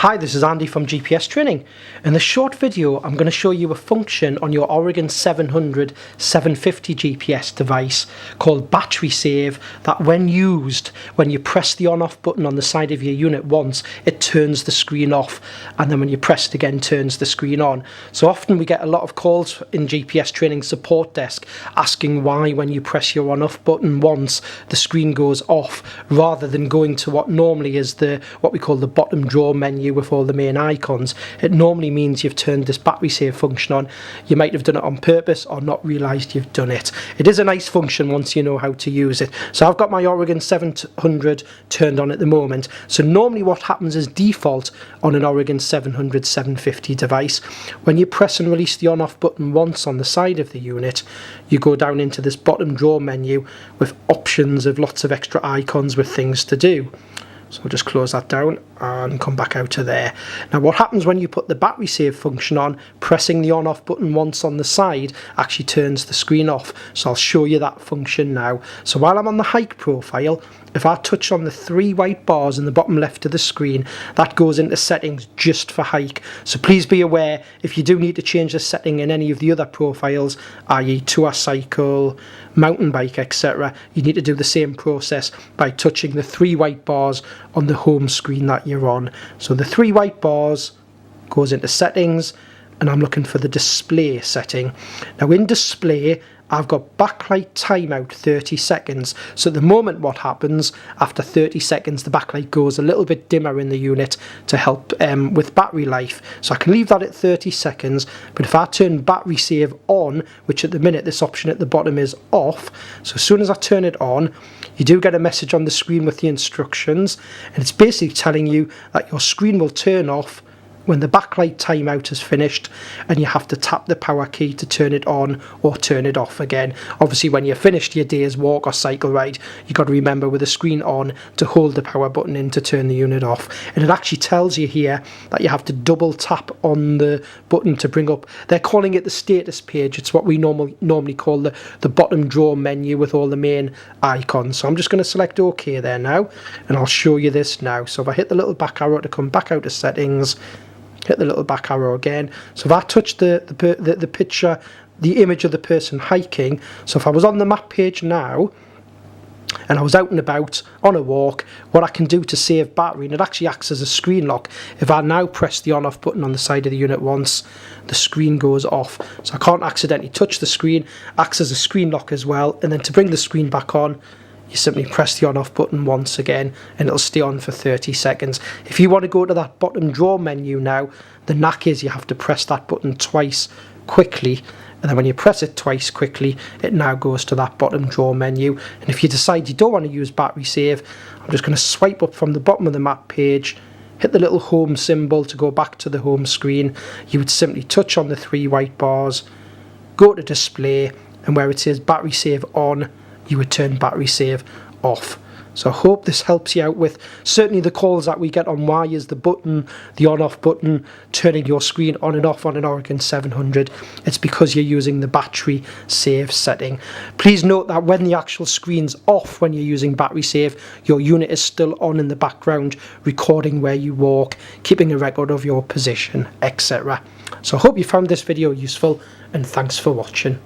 Hi, this is Andy from GPS Training. In this short video I'm going to show you a function on your Oregon 700-750 GPS device called battery save that when used, when you press the on off button on the side of your unit once, it turns the screen off, and then when you press it again turns the screen on. So often we get a lot of calls in GPS Training support desk asking why when you press your on off button once the screen goes off rather than going to what normally is what we call the bottom drawer menu with all the main icons. It normally means you've turned this battery save function on. You might have done it on purpose or not realised you've done it. It is a nice function once you know how to use it. So I've got my Oregon 700 turned on at the moment. So normally what happens is default on an Oregon 700-750 device, when you press and release the on off button once on the side of the unit, you go down into this bottom drawer menu with options of lots of extra icons with things to do. So we'll just close that down and come back out of there. Now what happens when you put the battery save function on, pressing the on off button once on the side actually turns the screen off. So I'll show you that function now. So while I'm on the hike profile, if I touch on the three white bars in the bottom left of the screen, that goes into settings just for hike. So please be aware, if you do need to change the setting in any of the other profiles, i.e. tour cycle, mountain bike, etc., you need to do the same process by touching the three white bars on the home screen that you're on. So the three white bars goes into settings, and I'm looking for the display setting. Now in display, I've got backlight timeout 30 seconds. So at the moment what happens, after 30 seconds the backlight goes a little bit dimmer in the unit to help with battery life. So I can leave that at 30 seconds, but if I turn battery save on, which at the minute this option at the bottom is off, so as soon as I turn it on, you do get a message on the screen with the instructions, and it's basically telling you that your screen will turn off when the backlight timeout is finished, and you have to tap the power key to turn it on or turn it off again. Obviously when you're finished your day's walk or cycle ride, you've got to remember with the screen on to hold the power button in to turn the unit off. And it actually tells you here that you have to double tap on the button to bring up, they're calling it the status page, it's what we normally call the bottom drawer menu with all the main icons. So I'm just going to select OK there now, and I'll show you this now. So if I hit the little back arrow to come back out of settings, hit the little back arrow again. So if I touch the picture, the image of the person hiking, so if I was on the map page now and I was out and about on a walk, what I can do to save battery, and it actually acts as a screen lock, if I now press the on off button on the side of the unit once, the screen goes off. So I can't accidentally touch the screen, acts as a screen lock as well. And then to bring the screen back on, you simply press the on off button once again and it'll stay on for 30 seconds. If you want to go to that bottom drawer menu now, the knack is you have to press that button twice quickly, and then when you press it twice quickly it now goes to that bottom drawer menu. And if you decide you don't want to use battery save, I'm just going to swipe up from the bottom of the map page, hit the little home symbol to go back to the home screen. You would simply touch on the three white bars, go to display, and where it says battery save on, you would turn battery save off. So I hope this helps you out with certainly the calls that we get on why is the button, the on off button, turning your screen on and off on an Oregon 700. It's because you're using the battery save setting. Please note that when the actual screen's off, when you're using battery save, your unit is still on in the background, recording where you walk, keeping a record of your position, etc. So I hope you found this video useful, and thanks for watching.